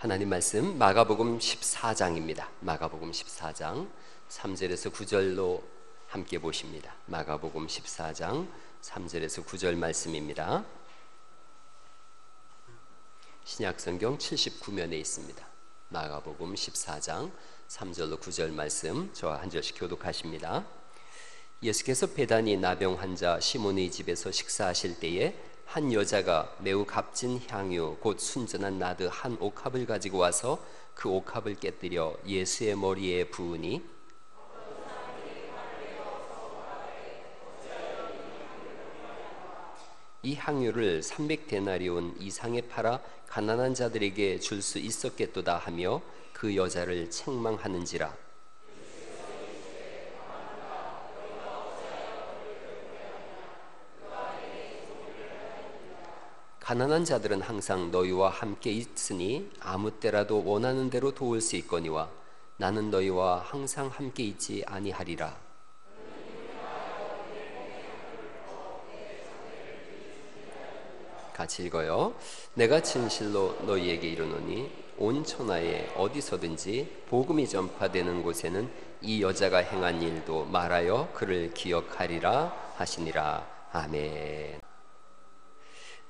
하나님 말씀 마가복음 14장입니다. 마가복음 14장 3절에서 9절로 함께 보십니다. 마가복음 14장 3절에서 9절 말씀입니다. 신약성경 79면에 있습니다. 마가복음 14장 3절로 9절 말씀 저와 한 절씩 교독하십니다. 예수께서 베다니 나병 환자 시몬의 집에서 식사하실 때에 한 여자가 매우 값진 향유 곧 순전한 나드 한 옥합을 가지고 와서 그 옥합을 깨뜨려 예수의 머리에 부으니 이 향유를 300데나리온 이상에 팔아 가난한 자들에게 줄 수 있었겠도다 하며 그 여자를 책망하는지라. 가난한 자들은 항상 너희와 함께 있으니 아무 때라도 원하는 대로 도울 수 있거니와 나는 너희와 항상 함께 있지 아니하리라. 같이 읽어요. 내가 진실로 너희에게 이르노니 온 천하에 어디서든지 복음이 전파되는 곳에는 이 여자가 행한 일도 말하여 그를 기억하리라 하시니라. 아멘.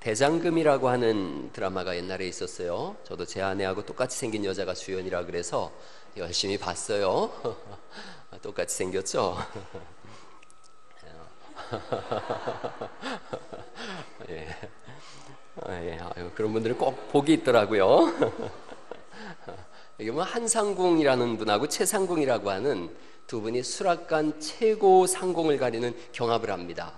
대장금이라고 하는 드라마가 옛날에 있었어요. 저도 제 아내하고 똑같이 생긴 여자가 주연이라 그래서 열심히 봤어요. 똑같이 생겼죠? 예. 예. 그런 분들은 꼭 복이 있더라고요. 이게 뭐 한상궁이라는 분하고 최상궁이라고 하는 두 분이 수락관 최고 상공을 가리는 경합을 합니다.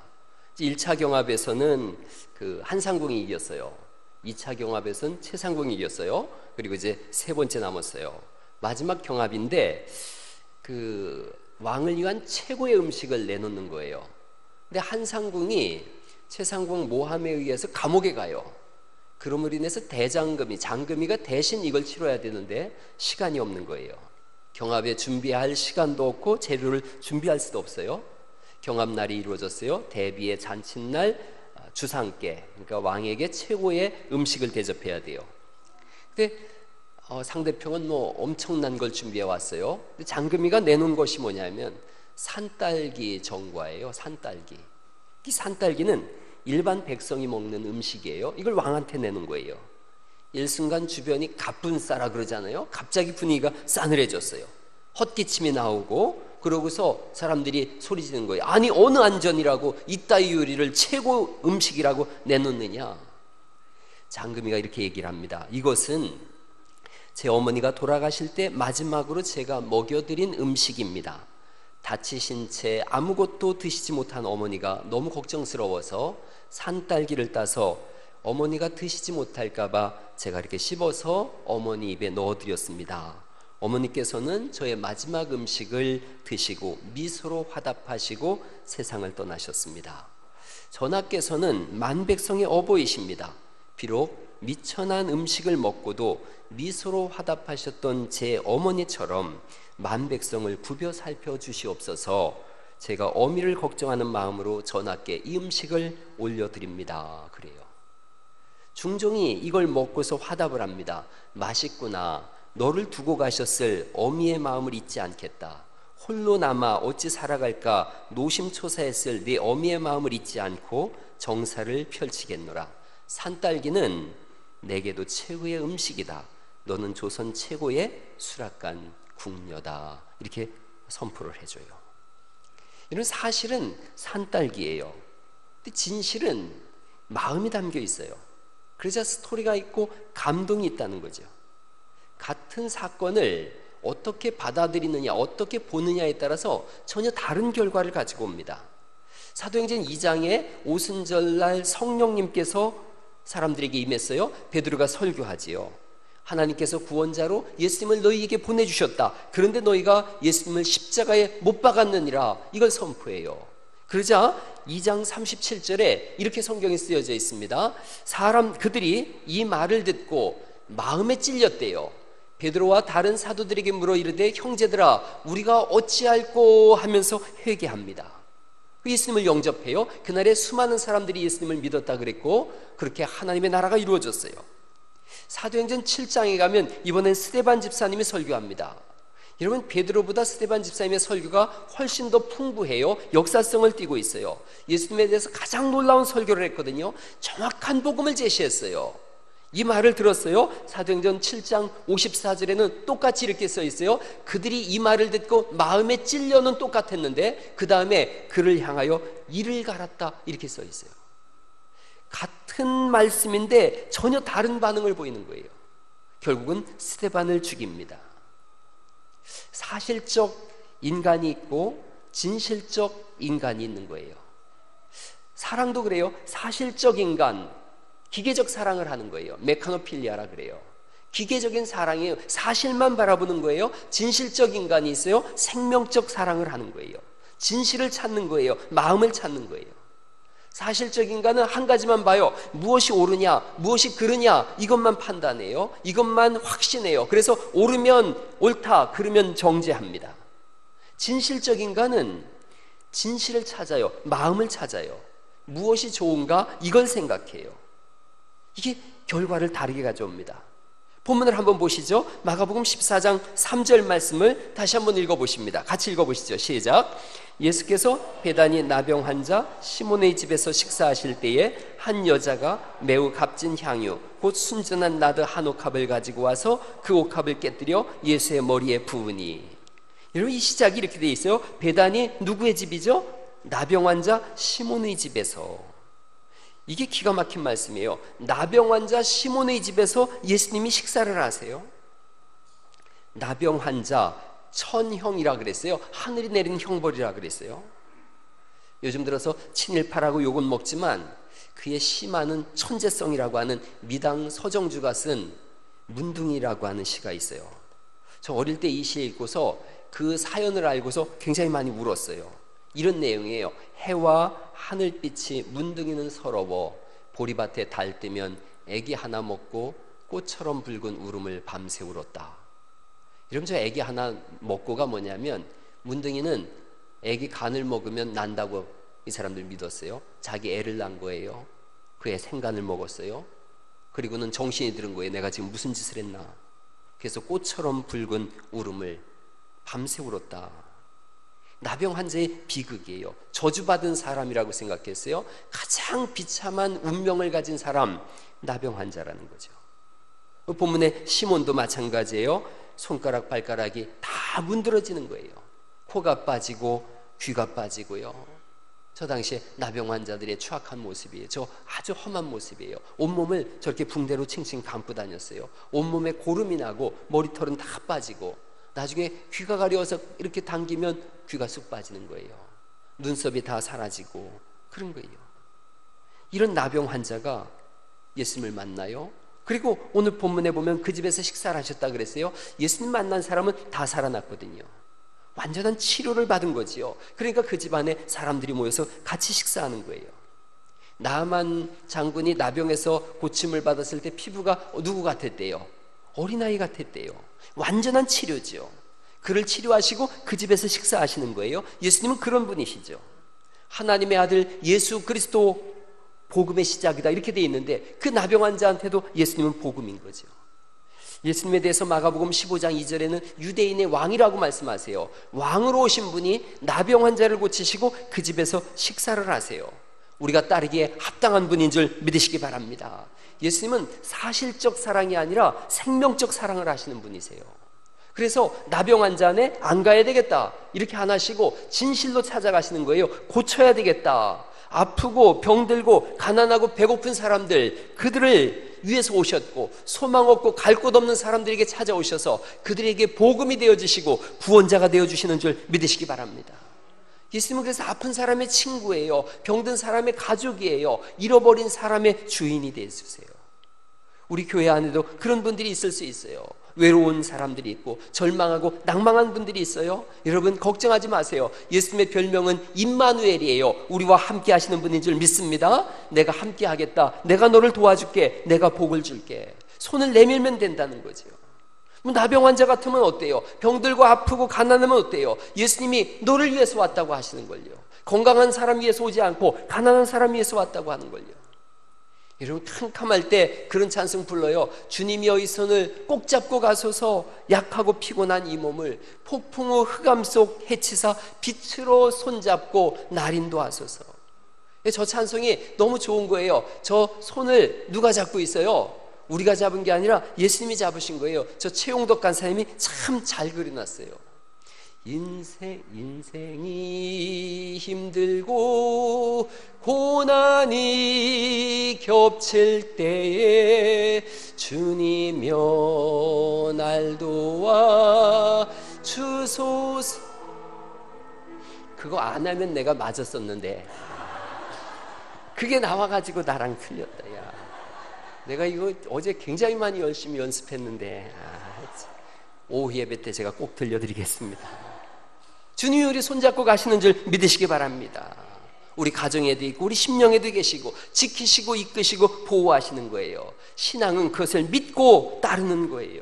1차 경합에서는 그 한상궁이 이겼어요. 2차 경합에서는 최상궁이 이겼어요. 그리고 이제 세 번째 남았어요. 마지막 경합인데 그 왕을 위한 최고의 음식을 내놓는 거예요. 근데 한상궁이 최상궁 모함에 의해서 감옥에 가요. 그럼으로 인해서 장금이가 대신 이걸 치러야 되는데 시간이 없는 거예요. 경합에 준비할 시간도 없고 재료를 준비할 수도 없어요. 경합날이 이루어졌어요. 대비의 잔칫날 주상께, 그러니까 왕에게 최고의 음식을 대접해야 돼요. 근데 상대편은 뭐 엄청난 걸 준비해 왔어요. 근데 장금이가 내놓은 것이 뭐냐면 산딸기 정과예요. 산딸기. 이 산딸기는 일반 백성이 먹는 음식이에요. 이걸 왕한테 내는 거예요. 일순간 주변이 갑분싸라 그러잖아요. 갑자기 분위기가 싸늘해졌어요. 헛기침이 나오고 그러고서 사람들이 소리 지르는 거예요. 아니 어느 안전이라고 이따위 요리를 최고 음식이라고 내놓느냐. 장금이가 이렇게 얘기를 합니다. 이것은 제 어머니가 돌아가실 때 마지막으로 제가 먹여드린 음식입니다. 다치신 채 아무것도 드시지 못한 어머니가 너무 걱정스러워서 산딸기를 따서 어머니가 드시지 못할까 봐 제가 이렇게 씹어서 어머니 입에 넣어드렸습니다. 어머니께서는 저의 마지막 음식을 드시고 미소로 화답하시고 세상을 떠나셨습니다. 전하께서는 만백성의 어버이십니다. 비록 미천한 음식을 먹고도 미소로 화답하셨던 제 어머니처럼 만백성을 구벼 살펴주시옵소서. 제가 어미를 걱정하는 마음으로 전하께 이 음식을 올려드립니다. 그래요. 중종이 이걸 먹고서 화답을 합니다. 맛있구나. 너를 두고 가셨을 어미의 마음을 잊지 않겠다. 홀로 남아 어찌 살아갈까 노심초사했을 네 어미의 마음을 잊지 않고 정사를 펼치겠노라. 산딸기는 내게도 최고의 음식이다. 너는 조선 최고의 수락관 궁녀다. 이렇게 선포를 해줘요. 이런 사실은 산딸기예요. 근데 진실은 마음이 담겨 있어요. 그래서 스토리가 있고 감동이 있다는 거죠. 같은 사건을 어떻게 받아들이느냐, 어떻게 보느냐에 따라서 전혀 다른 결과를 가지고 옵니다. 사도행전 2장에 오순절날 성령님께서 사람들에게 임했어요. 베드로가 설교하지요. 하나님께서 구원자로 예수님을 너희에게 보내주셨다. 그런데 너희가 예수님을 십자가에 못 박았느니라. 이걸 선포해요. 그러자 2장 37절에 이렇게 성경에 쓰여져 있습니다. 그들이 이 말을 듣고 마음에 찔렸대요. 베드로와 다른 사도들에게 물어 이르되 형제들아 우리가 어찌할꼬 하면서 회개합니다. 예수님을 영접해요. 그날에 수많은 사람들이 예수님을 믿었다 그랬고 그렇게 하나님의 나라가 이루어졌어요. 사도행전 7장에 가면 이번엔 스데반 집사님이 설교합니다. 여러분, 베드로보다 스데반 집사님의 설교가 훨씬 더 풍부해요. 역사성을 띠고 있어요. 예수님에 대해서 가장 놀라운 설교를 했거든요. 정확한 복음을 제시했어요. 이 말을 들었어요. 사도행전 7장 54절에는 똑같이 이렇게 써 있어요. 그들이 이 말을 듣고 마음에 찔려는 똑같았는데 그 다음에 그를 향하여 이를 갈았다 이렇게 써 있어요. 같은 말씀인데 전혀 다른 반응을 보이는 거예요. 결국은 스데반을 죽입니다. 사실적 인간이 있고 진실적 인간이 있는 거예요. 사랑도 그래요. 사실적 인간, 기계적 사랑을 하는 거예요. 메카노필리아라 그래요. 기계적인 사랑이에요. 사실만 바라보는 거예요. 진실적 인간이 있어요. 생명적 사랑을 하는 거예요. 진실을 찾는 거예요. 마음을 찾는 거예요. 사실적 인간은 한 가지만 봐요. 무엇이 옳으냐, 무엇이 그르냐, 이것만 판단해요. 이것만 확신해요. 그래서 옳으면 옳다, 그르면 정죄합니다. 진실적 인간은 진실을 찾아요. 마음을 찾아요. 무엇이 좋은가, 이걸 생각해요. 이게 결과를 다르게 가져옵니다. 본문을 한번 보시죠. 마가복음 14장 3절 말씀을 다시 한번 읽어보십니다. 같이 읽어보시죠. 시작. 예수께서 베다니 나병 환자 시몬의 집에서 식사하실 때에 한 여자가 매우 값진 향유 곧 순전한 나드 한 옥합을 가지고 와서 그 옥합을 깨뜨려 예수의 머리에 부으니. 여러분, 이 시작이 이렇게 돼 있어요. 베다니 누구의 집이죠? 나병 환자 시몬의 집에서. 이게 기가 막힌 말씀이에요. 나병 환자 시몬의 집에서 예수님이 식사를 하세요. 나병 환자, 천형이라 그랬어요. 하늘이 내린 형벌이라 그랬어요. 요즘 들어서 친일파라고 욕은 먹지만 그의 시많은 천재성이라고 하는 미당 서정주가 쓴 문둥이라고 하는 시가 있어요. 저 어릴 때 이 시 읽고서 그 사연을 알고서 굉장히 많이 울었어요. 이런 내용이에요. 해와 하늘빛이 문둥이는 서러워 보리밭에 달 뜨면 애기 하나 먹고 꽃처럼 붉은 울음을 밤새 울었다. 여러분, 저 애기 하나 먹고가 뭐냐면 문둥이는 애기 간을 먹으면 난다고 이 사람들 믿었어요. 자기 애를 낳은 거예요. 그 애 생간을 먹었어요. 그리고는 정신이 들은 거예요. 내가 지금 무슨 짓을 했나. 그래서 꽃처럼 붉은 울음을 밤새 울었다. 나병 환자의 비극이에요. 저주받은 사람이라고 생각했어요. 가장 비참한 운명을 가진 사람, 나병 환자라는 거죠. 본문의 시몬도 마찬가지예요. 손가락 발가락이 다 문드러지는 거예요. 코가 빠지고 귀가 빠지고요. 저 당시에 나병 환자들의 추악한 모습이에요. 저 아주 험한 모습이에요. 온몸을 저렇게 붕대로 칭칭 감고 다녔어요. 온몸에 고름이 나고 머리털은 다 빠지고 나중에 귀가 가려워서 이렇게 당기면 귀가 쑥 빠지는 거예요. 눈썹이 다 사라지고 그런 거예요. 이런 나병 환자가 예수님을 만나요. 그리고 오늘 본문에 보면 그 집에서 식사를 하셨다 그랬어요. 예수님 만난 사람은 다 살아났거든요. 완전한 치료를 받은 거지요. 그러니까 그 집안에 사람들이 모여서 같이 식사하는 거예요. 나만 장군이 나병에서 고침을 받았을 때 피부가 누구 같았대요? 어린아이 같았대요. 완전한 치료죠. 그를 치료하시고 그 집에서 식사하시는 거예요. 예수님은 그런 분이시죠. 하나님의 아들 예수 그리스도 복음의 시작이다 이렇게 돼 있는데 그 나병 환자한테도 예수님은 복음인 거죠. 예수님에 대해서 마가복음 15장 2절에는 유대인의 왕이라고 말씀하세요. 왕으로 오신 분이 나병 환자를 고치시고 그 집에서 식사를 하세요. 우리가 따르기에 합당한 분인 줄 믿으시기 바랍니다. 예수님은 사실적 사랑이 아니라 생명적 사랑을 하시는 분이세요. 그래서 나병 환자네 안 가야 되겠다 이렇게 안 하시고 진실로 찾아가시는 거예요. 고쳐야 되겠다. 아프고 병들고 가난하고 배고픈 사람들, 그들을 위해서 오셨고 소망 없고 갈 곳 없는 사람들에게 찾아오셔서 그들에게 복음이 되어주시고 구원자가 되어주시는 줄 믿으시기 바랍니다. 예수님은 그래서 아픈 사람의 친구예요. 병든 사람의 가족이에요. 잃어버린 사람의 주인이 되어주세요. 우리 교회 안에도 그런 분들이 있을 수 있어요. 외로운 사람들이 있고 절망하고 낭망한 분들이 있어요. 여러분 걱정하지 마세요. 예수님의 별명은 임마누엘이에요. 우리와 함께 하시는 분인 줄 믿습니다. 내가 함께 하겠다. 내가 너를 도와줄게. 내가 복을 줄게. 손을 내밀면 된다는 거죠. 나병 환자 같으면 어때요? 병들고 아프고 가난하면 어때요? 예수님이 너를 위해서 왔다고 하시는 걸요. 건강한 사람 위해서 오지 않고 가난한 사람 위해서 왔다고 하는 걸요. 여러분, 캄캄할 때 그런 찬송 불러요. 주님이여 이 손을 꼭 잡고 가소서, 약하고 피곤한 이 몸을 폭풍우 흑암 속 해치사 빛으로 손잡고 날 인도하소서. 저 찬송이 너무 좋은 거예요. 저 손을 누가 잡고 있어요? 우리가 잡은 게 아니라 예수님이 잡으신 거예요. 저 최용덕 간사님이 참 잘 그려놨어요. 인생이 힘들고 고난이 겹칠 때에 주님여 날 도와 주소서. 그거 안 하면 내가 맞았었는데 그게 나와가지고 나랑 틀렸다. 야, 내가 이거 어제 굉장히 많이 열심히 연습했는데 오후 예배 때 제가 꼭 들려드리겠습니다. 주님이 우리 손잡고 가시는 줄 믿으시기 바랍니다. 우리 가정에도 있고 우리 심령에도 계시고 지키시고 이끄시고 보호하시는 거예요. 신앙은 그것을 믿고 따르는 거예요.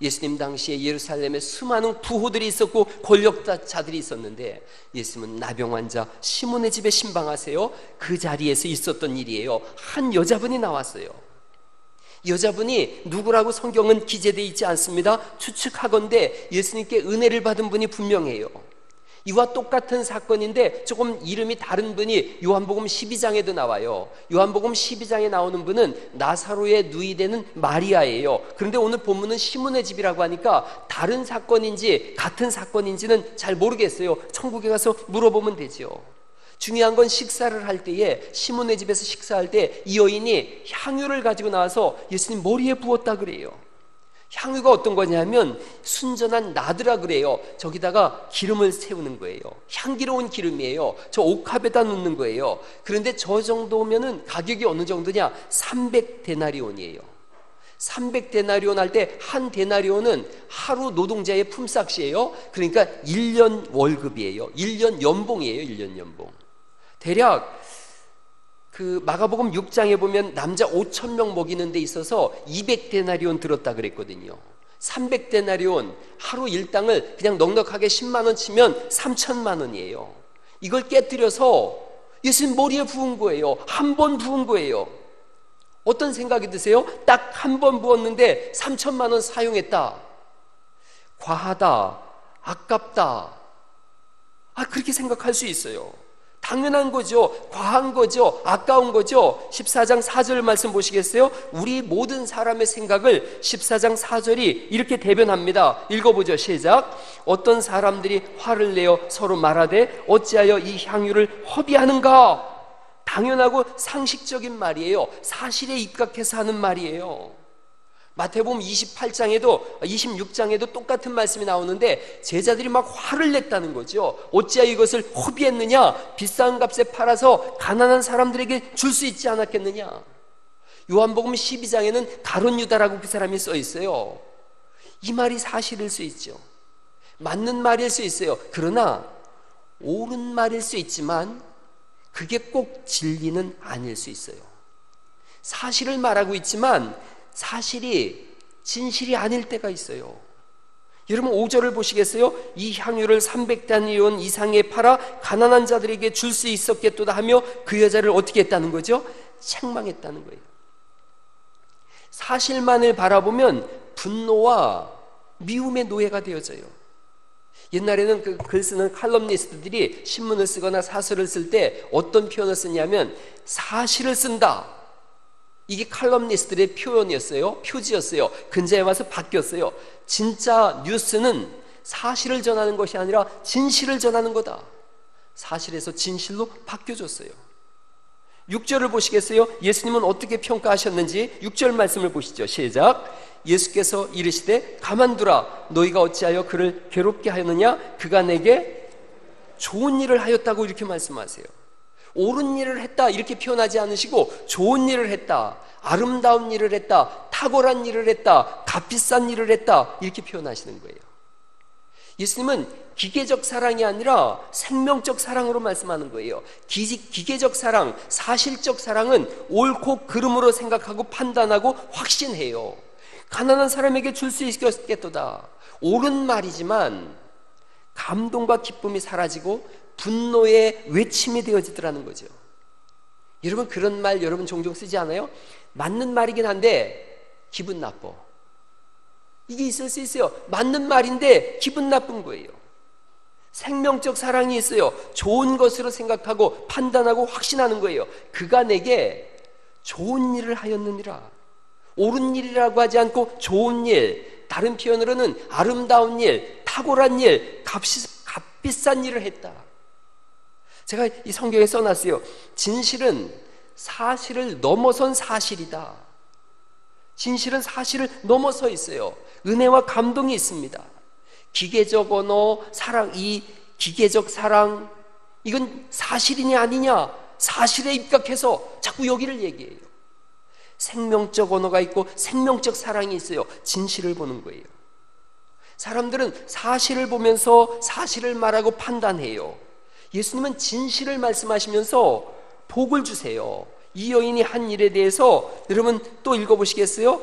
예수님 당시에 예루살렘에 수많은 부호들이 있었고 권력자들이 있었는데 예수님은 나병 환자 시몬의 집에 신방하세요. 그 자리에서 있었던 일이에요. 한 여자분이 나왔어요. 여자분이 누구라고 성경은 기재되어 있지 않습니다. 추측하건대 예수님께 은혜를 받은 분이 분명해요. 이와 똑같은 사건인데 조금 이름이 다른 분이 요한복음 12장에도 나와요. 요한복음 12장에 나오는 분은 나사로의 누이되는 마리아예요. 그런데 오늘 본문은 시몬의 집이라고 하니까 다른 사건인지 같은 사건인지는 잘 모르겠어요. 천국에 가서 물어보면 되죠. 중요한 건 식사를 할 때에 시몬의 집에서 식사할 때 이 여인이 향유를 가지고 나와서 예수님 머리에 부었다 그래요. 향유가 어떤 거냐면 순전한 나드라 그래요. 저기다가 기름을 세우는 거예요. 향기로운 기름이에요. 저 옥합에다 넣는 거예요. 그런데 저 정도면은 가격이 어느 정도냐? 300데나리온이에요. 300데나리온 할 때 한 데나리온은 하루 노동자의 품삯이에요. 그러니까 1년 월급이에요. 1년 연봉이에요. 1년 연봉. 대략 그 마가복음 6장에 보면 남자 5,000명 먹이는 데 있어서 200데나리온 들었다 그랬거든요. 300데나리온 하루 일당을 그냥 넉넉하게 10만 원 치면 3천만 원이에요. 이걸 깨뜨려서 예수님 머리에 부은 거예요. 한 번 부은 거예요. 어떤 생각이 드세요? 딱 한 번 부었는데 3천만 원 사용했다. 과하다. 아깝다. 그렇게 생각할 수 있어요. 당연한 거죠. 과한 거죠. 아까운 거죠. 14장 4절 말씀 보시겠어요? 우리 모든 사람의 생각을 14장 4절이 이렇게 대변합니다. 읽어보죠. 시작. 어떤 사람들이 화를 내어 서로 말하되 어찌하여 이 향유를 허비하는가? 당연하고 상식적인 말이에요. 사실에 입각해서 하는 말이에요. 마태복음 28장에도 26장에도 똑같은 말씀이 나오는데 제자들이 막 화를 냈다는 거죠. 어찌하여 이것을 허비했느냐? 비싼 값에 팔아서 가난한 사람들에게 줄 수 있지 않았겠느냐? 요한복음 12장에는 가룟 유다라고 그 사람이 써 있어요. 이 말이 사실일 수 있죠. 맞는 말일 수 있어요. 그러나 옳은 말일 수 있지만 그게 꼭 진리는 아닐 수 있어요. 사실을 말하고 있지만 사실이 진실이 아닐 때가 있어요. 여러분 5절을 보시겠어요? 이 향유를 300데나리온 이상에 팔아 가난한 자들에게 줄 수 있었겠도다 하며 그 여자를 어떻게 했다는 거죠? 책망했다는 거예요. 사실만을 바라보면 분노와 미움의 노예가 되어져요. 옛날에는 그 글 쓰는 칼럼니스트들이 신문을 쓰거나 사설을 쓸 때 어떤 표현을 쓰냐면 사실을 쓴다. 이게 칼럼니스트들의 표현이었어요. 표지였어요. 근자에 와서 바뀌었어요. 진짜 뉴스는 사실을 전하는 것이 아니라 진실을 전하는 거다. 사실에서 진실로 바뀌어졌어요. 6절을 보시겠어요? 예수님은 어떻게 평가하셨는지 6절 말씀을 보시죠. 시작. 예수께서 이르시되 가만두라. 너희가 어찌하여 그를 괴롭게 하였느냐? 그가 내게 좋은 일을 하였다고 이렇게 말씀하세요. 옳은 일을 했다 이렇게 표현하지 않으시고 좋은 일을 했다, 아름다운 일을 했다, 탁월한 일을 했다, 값비싼 일을 했다 이렇게 표현하시는 거예요. 예수님은 기계적 사랑이 아니라 생명적 사랑으로 말씀하는 거예요. 기계적 사랑, 사실적 사랑은 옳고 그름으로 생각하고 판단하고 확신해요. 가난한 사람에게 줄 수 있겠도다. 옳은 말이지만 감동과 기쁨이 사라지고 분노의 외침이 되어지더라는 거죠. 여러분 그런 말 여러분 종종 쓰지 않아요? 맞는 말이긴 한데 기분 나빠. 이게 있을 수 있어요. 맞는 말인데 기분 나쁜 거예요. 생명적 사랑이 있어요. 좋은 것으로 생각하고 판단하고 확신하는 거예요. 그가 내게 좋은 일을 하였느니라. 옳은 일이라고 하지 않고 좋은 일, 다른 표현으로는 아름다운 일, 탁월한 일, 값비싼 일을 했다. 제가 이 성경에 써놨어요. 진실은 사실을 넘어선 사실이다. 진실은 사실을 넘어서 있어요. 은혜와 감동이 있습니다. 기계적 언어, 사랑, 이 기계적 사랑, 이건 사실이냐 아니냐, 사실에 입각해서 자꾸 여기를 얘기해요. 생명적 언어가 있고 생명적 사랑이 있어요. 진실을 보는 거예요. 사람들은 사실을 보면서 사실을 말하고 판단해요. 예수님은 진실을 말씀하시면서 복을 주세요. 이 여인이 한 일에 대해서 여러분 또 읽어보시겠어요?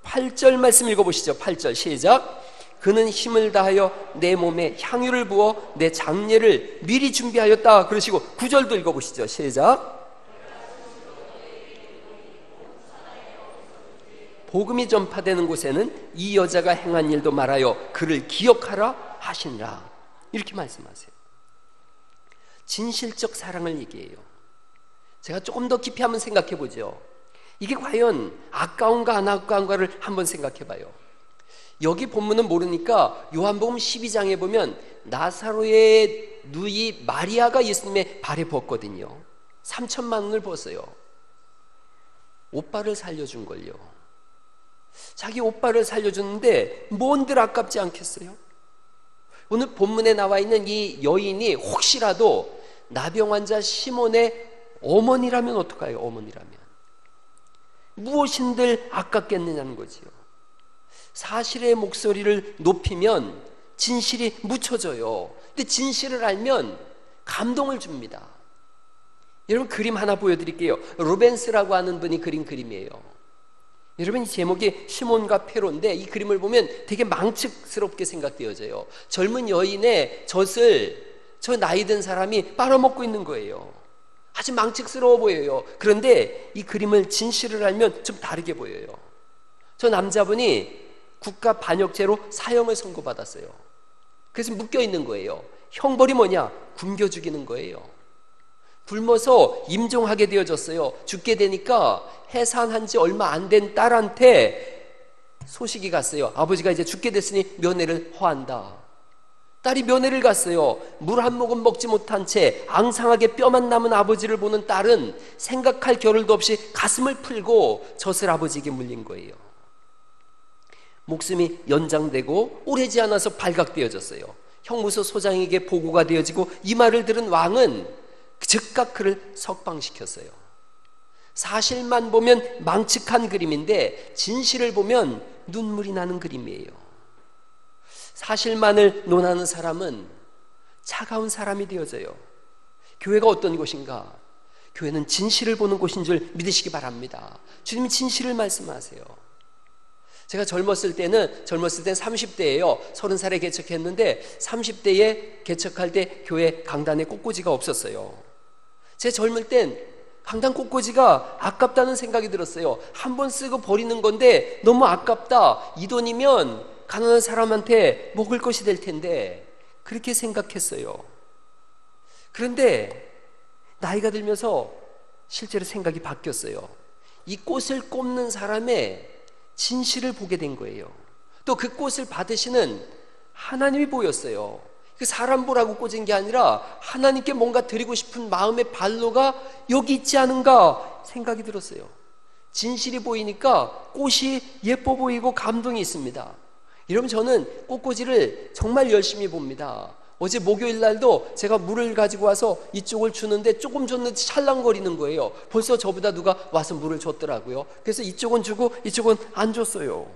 8절 말씀 읽어보시죠. 8절 시작. 그는 힘을 다하여 내 몸에 향유를 부어 내 장례를 미리 준비하였다. 그러시고 9절도 읽어보시죠. 시작. 복음이 전파되는 곳에는 이 여자가 행한 일도 말하여 그를 기억하라 하시니라. 이렇게 말씀하세요. 진실적 사랑을 얘기해요. 제가 조금 더 깊이 한번 생각해 보죠. 이게 과연 아까운가 안 아까운가를 한번 생각해 봐요. 여기 본문은 모르니까 요한복음 12장에 보면 나사로의 누이 마리아가 예수님의 발에 벗거든요. 3천만 원을 벗어요. 오빠를 살려준 걸요. 자기 오빠를 살려줬는데 뭔들 아깝지 않겠어요? 오늘 본문에 나와 있는 이 여인이 혹시라도 나병 환자 시몬의 어머니라면 어떡해요? 어머니라면 무엇인들 아깝겠느냐는 거지요. 사실의 목소리를 높이면 진실이 묻혀져요. 근데 진실을 알면 감동을 줍니다. 여러분 그림 하나 보여드릴게요. 루벤스라고 하는 분이 그린 그림이에요. 여러분 이 제목이 시몬과 페로인데 이 그림을 보면 되게 망측스럽게 생각되어져요. 젊은 여인의 젖을 저 나이 든 사람이 빨아먹고 있는 거예요. 아주 망측스러워 보여요. 그런데 이 그림을 진실을 알면 좀 다르게 보여요. 저 남자분이 국가 반역죄로 사형을 선고받았어요. 그래서 묶여 있는 거예요. 형벌이 뭐냐? 굶겨 죽이는 거예요. 굶어서 임종하게 되어졌어요. 죽게 되니까 해산한 지 얼마 안 된 딸한테 소식이 갔어요. 아버지가 이제 죽게 됐으니 면회를 허한다. 딸이 면회를 갔어요. 물 한 모금 먹지 못한 채 앙상하게 뼈만 남은 아버지를 보는 딸은 생각할 겨를도 없이 가슴을 풀고 젖을 아버지에게 물린 거예요. 목숨이 연장되고 오래지 않아서 발각되어졌어요. 형무소 소장에게 보고가 되어지고 이 말을 들은 왕은 즉각 그를 석방시켰어요. 사실만 보면 망측한 그림인데 진실을 보면 눈물이 나는 그림이에요. 사실만을 논하는 사람은 차가운 사람이 되어져요. 교회가 어떤 곳인가? 교회는 진실을 보는 곳인 줄 믿으시기 바랍니다. 주님이 진실을 말씀하세요. 제가 젊었을 때는 30대예요. 30살에 개척했는데 30대에 개척할 때 교회 강단에 꽃꽂이가 없었어요. 제 젊을 땐 강단 꽃꽂이가 아깝다는 생각이 들었어요. 한 번 쓰고 버리는 건데 너무 아깝다. 이 돈이면 가난한 사람한테 먹을 것이 될 텐데 그렇게 생각했어요. 그런데 나이가 들면서 실제로 생각이 바뀌었어요. 이 꽃을 꼽는 사람의 진실을 보게 된 거예요. 또 그 꽃을 받으시는 하나님이 보였어요. 그 사람 보라고 꽂은 게 아니라 하나님께 뭔가 드리고 싶은 마음의 발로가 여기 있지 않은가 생각이 들었어요. 진실이 보이니까 꽃이 예뻐 보이고 감동이 있습니다. 여러분 저는 꽃꽂이를 정말 열심히 봅니다. 어제 목요일 날도 제가 물을 가지고 와서 이쪽을 주는데 조금 줬는데 찰랑거리는 거예요. 벌써 저보다 누가 와서 물을 줬더라고요. 그래서 이쪽은 주고 이쪽은 안 줬어요.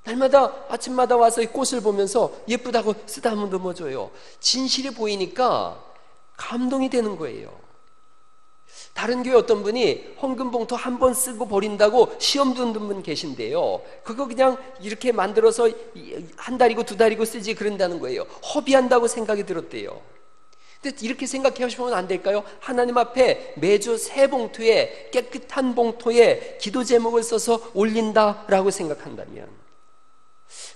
날마다 아침마다 와서 이 꽃을 보면서 예쁘다고 쓰다듬어 넘어줘요. 진실이 보이니까 감동이 되는 거예요. 다른 교회 어떤 분이 헌금 봉투 한 번 쓰고 버린다고 시험 듣는 분 계신데요. 그거 그냥 이렇게 만들어서 한 달이고 두 달이고 쓰지 그런다는 거예요. 허비한다고 생각이 들었대요. 근데 이렇게 생각해 보시면 안 될까요? 하나님 앞에 매주 새 봉투에, 깨끗한 봉투에 기도 제목을 써서 올린다라고 생각한다면,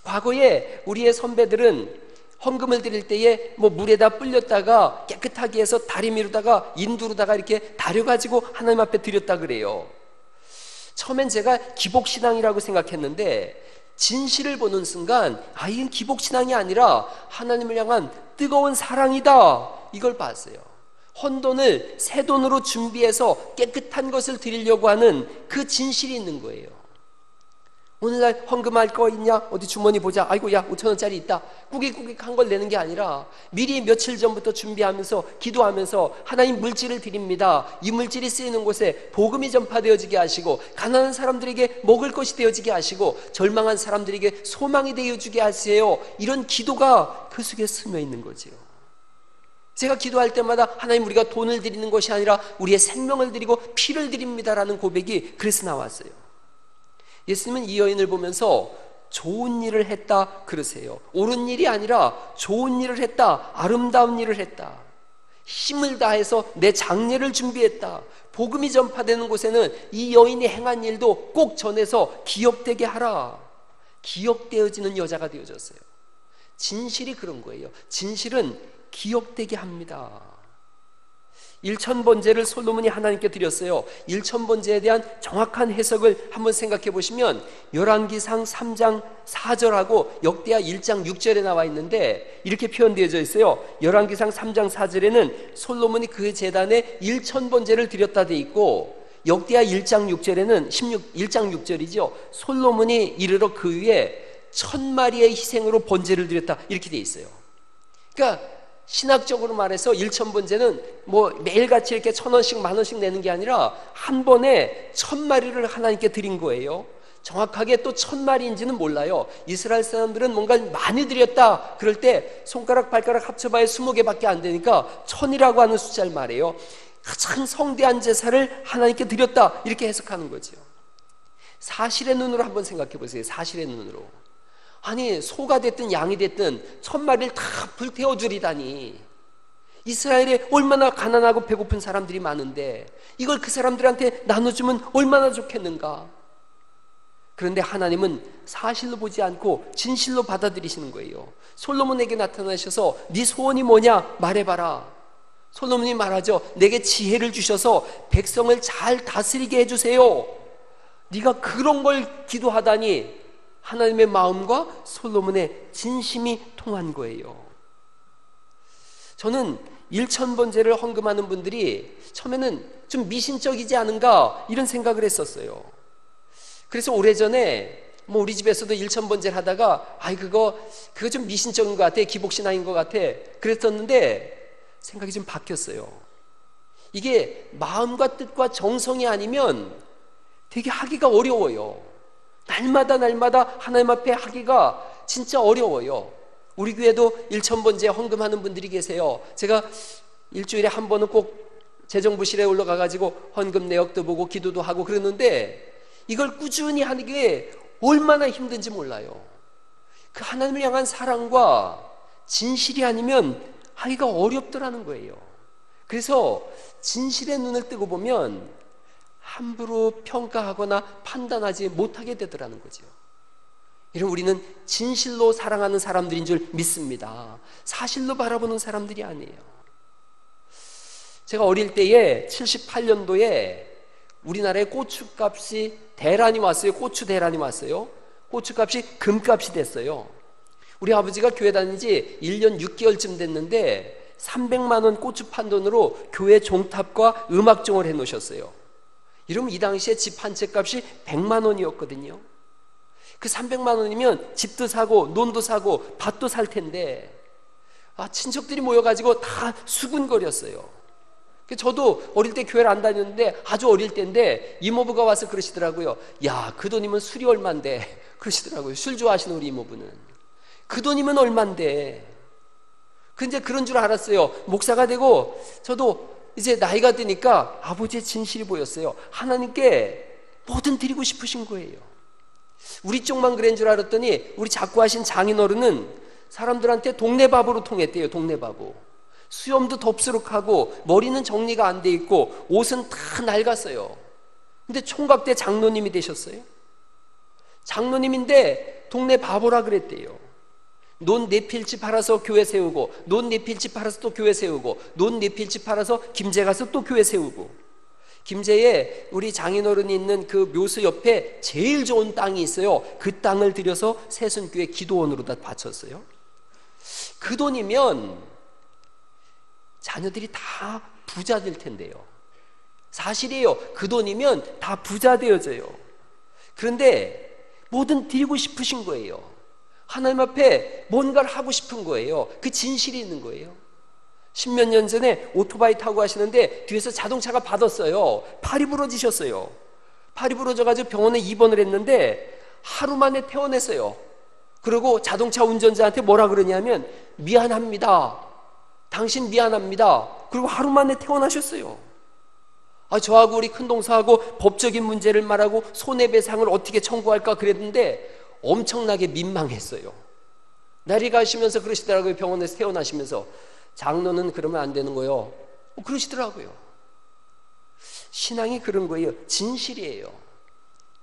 과거에 우리의 선배들은 헌금을 드릴 때에 물에다 불렸다가 깨끗하게 해서 다리 미루다가 인두르다가 이렇게 다려가지고 하나님 앞에 드렸다 그래요. 처음엔 제가 기복신앙이라고 생각했는데 진실을 보는 순간 이건 기복신앙이 아니라 하나님을 향한 뜨거운 사랑이다, 이걸 봤어요. 헌돈을 새 돈으로 준비해서 깨끗한 것을 드리려고 하는 그 진실이 있는 거예요. 오늘날 헌금할 거 있냐? 어디 주머니 보자. 아이고, 야, 5,000원짜리 있다. 꾸깃꾸깃 한 걸 내는 게 아니라 미리 며칠 전부터 준비하면서 기도하면서 하나님, 물질을 드립니다. 이 물질이 쓰이는 곳에 복음이 전파되어지게 하시고, 가난한 사람들에게 먹을 것이 되어지게 하시고, 절망한 사람들에게 소망이 되어주게 하세요. 이런 기도가 그 속에 스며 있는 거지요. 제가 기도할 때마다 하나님, 우리가 돈을 드리는 것이 아니라 우리의 생명을 드리고 피를 드립니다라는 고백이 그래서 나왔어요. 예수님은 이 여인을 보면서 좋은 일을 했다 그러세요. 옳은 일이 아니라 좋은 일을 했다, 아름다운 일을 했다, 힘을 다해서 내 장례를 준비했다. 복음이 전파되는 곳에는 이 여인이 행한 일도 꼭 전해서 기억되게 하라. 기억되어지는 여자가 되어졌어요. 진실이 그런 거예요. 진실은 기억되게 합니다. 일천번제를 솔로몬이 하나님께 드렸어요. 일천번제에 대한 정확한 해석을 한번 생각해 보시면 열왕기상 3장 4절하고 역대하 1장 6절에 나와 있는데 이렇게 표현되어져 있어요. 열왕기상 3장 4절에는 솔로몬이 그 제단에 일천번제를 드렸다 돼 있고, 역대하 1장 6절에는 1장 6절이죠. 솔로몬이 이르러 그 위에 1000마리의 희생으로 번제를 드렸다, 이렇게 돼 있어요. 그러니까 신학적으로 말해서 일천번제는 매일같이 이렇게 1,000원씩 10,000원씩 내는 게 아니라 한 번에 1000마리를 하나님께 드린 거예요. 정확하게 또 1000마리인지는 몰라요. 이스라엘 사람들은 뭔가 많이 드렸다 그럴 때 손가락 발가락 합쳐봐야 20개밖에 안 되니까 1000이라고 하는 숫자를 말해요. 가장 성대한 제사를 하나님께 드렸다, 이렇게 해석하는 거죠. 사실의 눈으로 한번 생각해 보세요. 사실의 눈으로. 아니, 소가 됐든 양이 됐든 1000마리를 다 불태워 주리다니. 이스라엘에 얼마나 가난하고 배고픈 사람들이 많은데 이걸 그 사람들한테 나눠주면 얼마나 좋겠는가. 그런데 하나님은 사실로 보지 않고 진실로 받아들이시는 거예요. 솔로몬에게 나타나셔서 네 소원이 뭐냐 말해봐라. 솔로몬이 말하죠. 내게 지혜를 주셔서 백성을 잘 다스리게 해주세요. 네가 그런 걸 기도하다니 하나님의 마음과 솔로몬의 진심이 통한 거예요. 저는 일천번제를 헌금하는 분들이 처음에는 좀 미신적이지 않은가 이런 생각을 했었어요. 그래서 오래전에 우리 집에서도 일천번제를 하다가 그거 좀 미신적인 것 같아, 기복신앙인 것 같아 그랬었는데 생각이 좀 바뀌었어요. 이게 마음과 뜻과 정성이 아니면 되게 하기가 어려워요. 날마다 하나님 앞에 하기가 진짜 어려워요. 우리 교회도 일천번제 헌금하는 분들이 계세요. 제가 일주일에 한 번은 꼭 재정부실에 올라가가지고 헌금 내역도 보고 기도도 하고 그러는데 이걸 꾸준히 하는 게 얼마나 힘든지 몰라요. 그 하나님을 향한 사랑과 진실이 아니면 하기가 어렵더라는 거예요. 그래서 진실의 눈을 뜨고 보면 함부로 평가하거나 판단하지 못하게 되더라는 거죠. 이런 우리는 진실로 사랑하는 사람들인 줄 믿습니다. 사실로 바라보는 사람들이 아니에요. 제가 어릴 때에 78년도에 우리나라에 고추값이 대란이 왔어요. 고추 대란이 왔어요. 고추값이 금값이 됐어요. 우리 아버지가 교회 다닌 지 1년 6개월쯤 됐는데 300만 원 고추 판 돈으로 교회 종탑과 음악종을 해놓으셨어요. 이러면 이 당시에 집 한 채 값이 100만 원이었거든요. 그 300만 원이면 집도 사고 논도 사고 밭도 살 텐데 친척들이 모여가지고 다 수군거렸어요. 저도 어릴 때 교회를 안 다녔는데 아주 어릴 때인데 이모부가 와서 그러시더라고요. 야, 그 돈이면 술이 얼만데 그러시더라고요. 술 좋아하시는 우리 이모부는. 그 돈이면 얼만데. 근데 그런 줄 알았어요. 목사가 되고 저도 이제 나이가 드니까 아버지의 진실이 보였어요. 하나님께 뭐든 드리고 싶으신 거예요. 우리 쪽만 그런 줄 알았더니 우리 작고하신 장인어른은 사람들한테 동네밥으로 통했대요. 동네밥으로. 수염도 덥수룩하고 머리는 정리가 안 돼 있고 옷은 다 낡았어요. 근데 총각대 장로님이 되셨어요. 장로님인데 동네 바보라 그랬대요. 논 4필지 팔아서 교회 세우고, 논 4필지 팔아서 또 교회 세우고, 논 4필지 팔아서 김제 가서 또 교회 세우고. 김제에 우리 장인어른이 있는 그 묘수 옆에 제일 좋은 땅이 있어요. 그 땅을 들여서 새순교회 기도원으로다 바쳤어요. 그 돈이면 자녀들이 다 부자 될 텐데요. 사실이에요. 그 돈이면 다 부자 되어져요. 그런데 뭐든 드리고 싶으신 거예요. 하나님 앞에 뭔가를 하고 싶은 거예요. 그 진실이 있는 거예요. 10몇 년 전에 오토바이 타고 가시는데 뒤에서 자동차가 받았어요. 팔이 부러지셨어요. 팔이 부러져가지고 병원에 입원을 했는데 하루 만에 퇴원했어요. 그리고 자동차 운전자한테 뭐라 그러냐면 미안합니다. 당신 미안합니다. 그리고 하루 만에 퇴원하셨어요. 저하고 우리 큰동서하고 법적인 문제를 말하고 손해배상을 어떻게 청구할까 그랬는데 엄청나게 민망했어요. 날이 가시면서 그러시더라고요. 병원에서 퇴원하시면서 장로는 그러면 안 되는 거요. 그러시더라고요. 신앙이 그런 거예요. 진실이에요.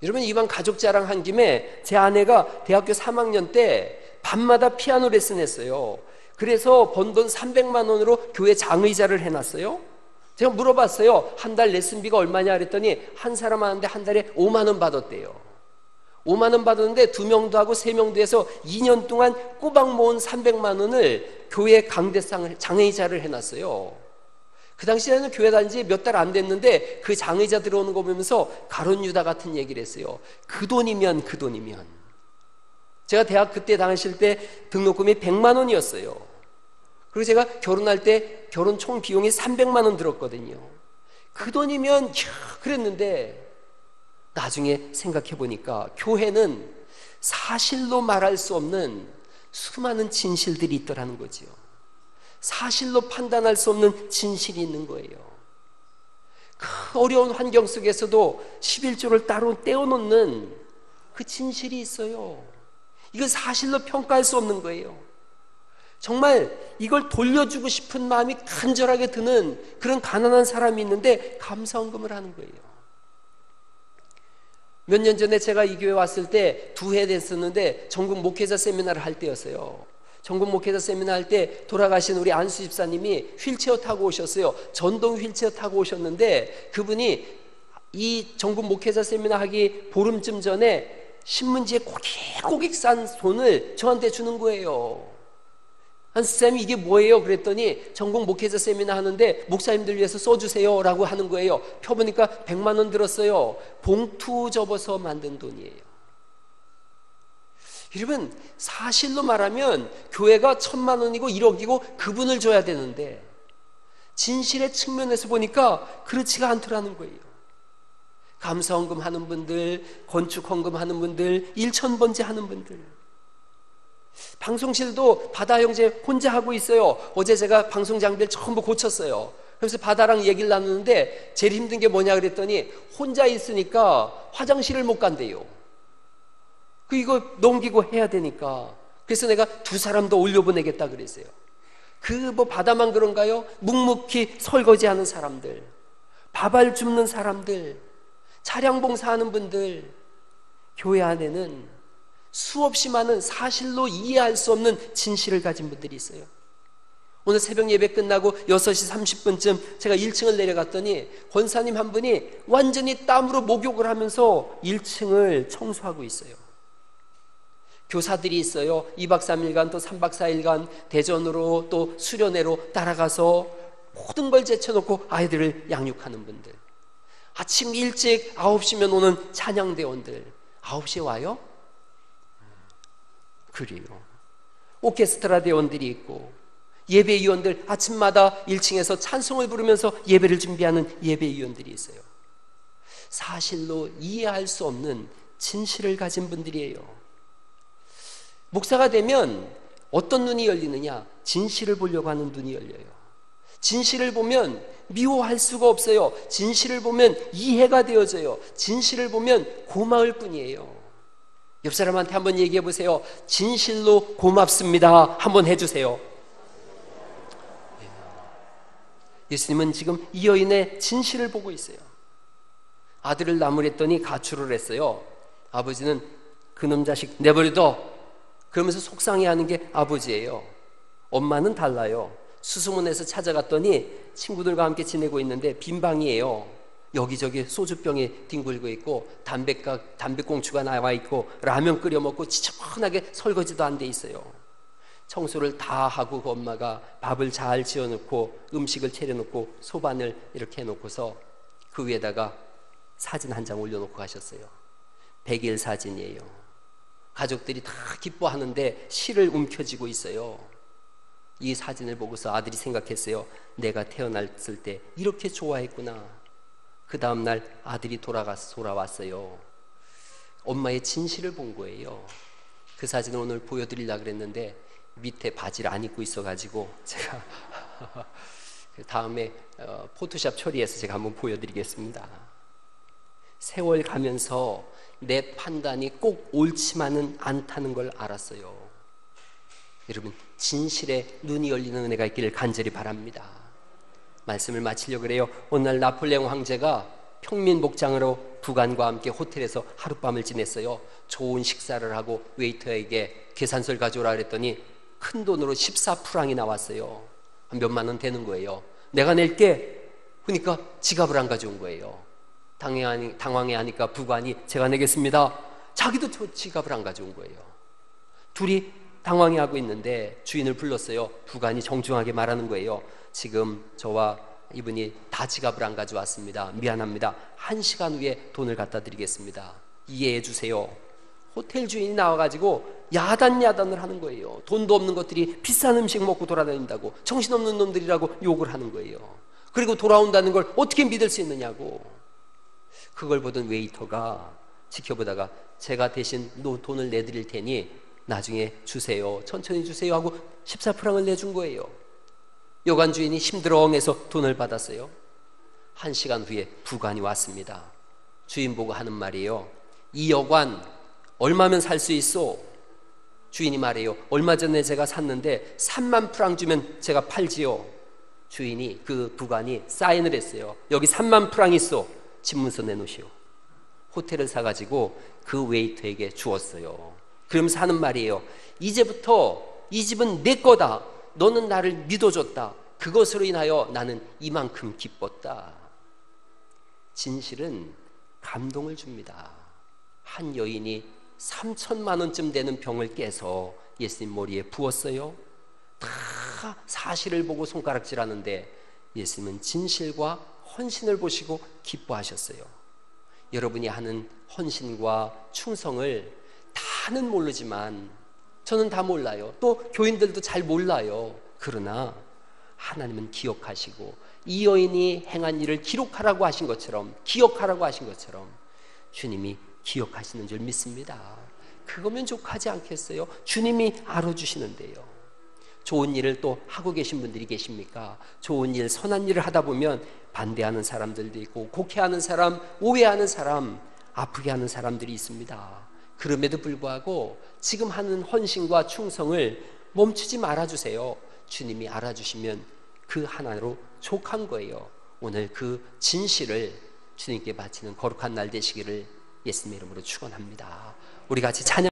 여러분, 이번 가족 자랑 한 김에 제 아내가 대학교 3학년 때 밤마다 피아노 레슨 했어요. 그래서 번 돈 300만 원으로 교회 장의자를 해놨어요. 제가 물어봤어요. 한 달 레슨비가 얼마냐 그랬더니 한 사람 하는데 한 달에 5만 원 받았대요. 5만 원 받았는데 2명도 하고 3명도 해서 2년 동안 꼬박 모은 300만 원을 교회 강대상을 장의자를 해놨어요. 그 당시에는 교회 다닌 지 몇 달 안 됐는데 그 장의자 들어오는 거 보면서 가룟 유다 같은 얘기를 했어요. 그 돈이면 제가 대학 그때 다니실 때 등록금이 100만 원이었어요. 그리고 제가 결혼할 때 결혼 총 비용이 300만 원 들었거든요. 그 돈이면 그랬는데 나중에 생각해 보니까 교회는 사실로 말할 수 없는 수많은 진실들이 있더라는 거지요. 사실로 판단할 수 없는 진실이 있는 거예요. 그 어려운 환경 속에서도 11조를 따로 떼어놓는 그 진실이 있어요. 이건 사실로 평가할 수 없는 거예요. 정말 이걸 돌려주고 싶은 마음이 간절하게 드는 그런 가난한 사람이 있는데 감사헌금을 하는 거예요. 몇 년 전에 제가 이 교회 왔을 때 2회 됐었는데 전국 목회자 세미나를 할 때였어요. 전국 목회자 세미나 할 때 돌아가신 우리 안수 집사님이 휠체어 타고 오셨어요. 전동 휠체어 타고 오셨는데 그분이 이 전국 목회자 세미나 하기 보름쯤 전에 신문지에 고깃고깃 싼 돈을 저한테 주는 거예요. 선생님 이게 뭐예요? 그랬더니 전국 목회자 세미나 하는데 목사님들 위해서 써주세요 라고 하는 거예요. 펴보니까 100만 원 들었어요. 봉투 접어서 만든 돈이에요. 여러분, 사실로 말하면 교회가 1,000만 원이고 1억이고 그분을 줘야 되는데 진실의 측면에서 보니까 그렇지가 않더라는 거예요. 감사헌금 하는 분들, 건축헌금 하는 분들, 일천번제 하는 분들, 방송실도 바다 형제 혼자 하고 있어요. 어제 제가 방송 장비를 전부 고쳤어요. 그래서 바다랑 얘기를 나누는데 제일 힘든 게 뭐냐 그랬더니 혼자 있으니까 화장실을 못 간대요. 이거 넘기고 해야 되니까. 그래서 내가 2사람 더 올려보내겠다 그랬어요. 바다만 그런가요? 묵묵히 설거지하는 사람들, 밥알 줍는 사람들, 차량 봉사하는 분들, 교회 안에는 수없이 많은 사실로 이해할 수 없는 진실을 가진 분들이 있어요. 오늘 새벽 예배 끝나고 6시 30분쯤 제가 1층을 내려갔더니 권사님 한 분이 완전히 땀으로 목욕을 하면서 1층을 청소하고 있어요. 교사들이 있어요. 2박 3일간 또 3박 4일간 대전으로 또 수련회로 따라가서 모든 걸 제쳐놓고 아이들을 양육하는 분들, 아침 일찍 9시면 오는 찬양대원들 9시에 와요? 그래요. 오케스트라 대원들이 있고 예배위원들 아침마다 1층에서 찬송을 부르면서 예배를 준비하는 예배위원들이 있어요. 사실로 이해할 수 없는 진실을 가진 분들이에요. 목사가 되면 어떤 눈이 열리느냐? 진실을 보려고 하는 눈이 열려요. 진실을 보면 미워할 수가 없어요. 진실을 보면 이해가 되어져요. 진실을 보면 고마울 뿐이에요. 옆 사람한테 한번 얘기해 보세요. 진실로 고맙습니다. 한번 해주세요. 예수님은 지금 이 여인의 진실을 보고 있어요. 아들을 낳으랬더니 가출을 했어요. 아버지는 그놈 자식 내버려둬 그러면서 속상해하는 게 아버지예요. 엄마는 달라요. 수소문에서 찾아갔더니 친구들과 함께 지내고 있는데 빈 방이에요. 여기저기 소주병에 뒹굴고 있고 담배꽁초가 나와 있고 라면 끓여 먹고 지저분하게 설거지도 안 돼 있어요. 청소를 다 하고 그 엄마가 밥을 잘 지어놓고 음식을 차려놓고 소반을 이렇게 해놓고서 그 위에다가 사진 한 장 올려놓고 가셨어요. 100일 사진이에요. 가족들이 다 기뻐하는데 실을 움켜쥐고 있어요. 이 사진을 보고서 아들이 생각했어요. 내가 태어났을 때 이렇게 좋아했구나. 그 다음날 아들이 돌아왔어요. 엄마의 진실을 본 거예요. 그 사진을 오늘 보여드리려고 그랬는데 밑에 바지를 안 입고 있어가지고 제가 다음에 포토샵 처리해서 제가 한번 보여드리겠습니다. 세월 가면서 내 판단이 꼭 옳지만은 않다는 걸 알았어요. 여러분, 진실에 눈이 열리는 은혜가 있기를 간절히 바랍니다. 말씀을 마치려고 그래요. 오늘 나폴레옹 황제가 평민복장으로 부관과 함께 호텔에서 하룻밤을 지냈어요. 좋은 식사를 하고 웨이터에게 계산서를 가져오라 그랬더니 큰 돈으로 14프랑이 나왔어요. 한 몇만 원 되는 거예요. 내가 낼게. 그러니까 지갑을 안 가져온 거예요. 당황해하니까 부관이 제가 내겠습니다. 자기도 지갑을 안 가져온 거예요. 둘이 당황해하고 있는데 주인을 불렀어요. 부관이 정중하게 말하는 거예요. 지금 저와 이분이 다 지갑을 안 가져왔습니다. 미안합니다. 1시간 후에 돈을 갖다 드리겠습니다. 이해해 주세요. 호텔 주인이 나와가지고 야단을 하는 거예요. 돈도 없는 것들이 비싼 음식 먹고 돌아다닌다고, 정신없는 놈들이라고 욕을 하는 거예요. 그리고 돌아온다는 걸 어떻게 믿을 수 있느냐고. 그걸 보던 웨이터가 지켜보다가 제가 대신 돈을 내드릴 테니 나중에 주세요, 천천히 주세요 하고 14프랑을 내준 거예요. 여관 주인이 힘들어해서 돈을 받았어요. 1시간 후에 부관이 왔습니다. 주인 보고 하는 말이에요. 이 여관 얼마면 살 수 있어? 주인이 말해요. 얼마 전에 제가 샀는데 3만 프랑 주면 제가 팔지요. 주인이, 그 부관이 사인을 했어요. 여기 3만 프랑 있어. 집문서 내놓으시오. 호텔을 사가지고 그 웨이터에게 주었어요. 그러면서 하는 말이에요. 이제부터 이 집은 내 거다. 너는 나를 믿어줬다. 그것으로 인하여 나는 이만큼 기뻤다. 진실은 감동을 줍니다. 한 여인이 3천만 원쯤 되는 병을 깨서 예수님 머리에 부었어요. 다 사실을 보고 손가락질하는데 예수님은 진실과 헌신을 보시고 기뻐하셨어요. 여러분이 하는 헌신과 충성을 다는 모르지만, 저는 다 몰라요. 또 교인들도 잘 몰라요. 그러나 하나님은 기억하시고 이 여인이 행한 일을 기록하라고 하신 것처럼, 기억하라고 하신 것처럼 주님이 기억하시는 줄 믿습니다. 그거면 족하지 않겠어요? 주님이 알아주시는데요. 좋은 일을 또 하고 계신 분들이 계십니까? 좋은 일, 선한 일을 하다 보면 반대하는 사람들도 있고, 곡해하는 사람, 오해하는 사람, 아프게 하는 사람들이 있습니다. 그럼에도 불구하고 지금 하는 헌신과 충성을 멈추지 말아주세요. 주님이 알아주시면 그 하나로 족한 거예요. 오늘 그 진실을 주님께 바치는 거룩한 날 되시기를 예수님의 이름으로 축원합니다. 우리 같이 찬양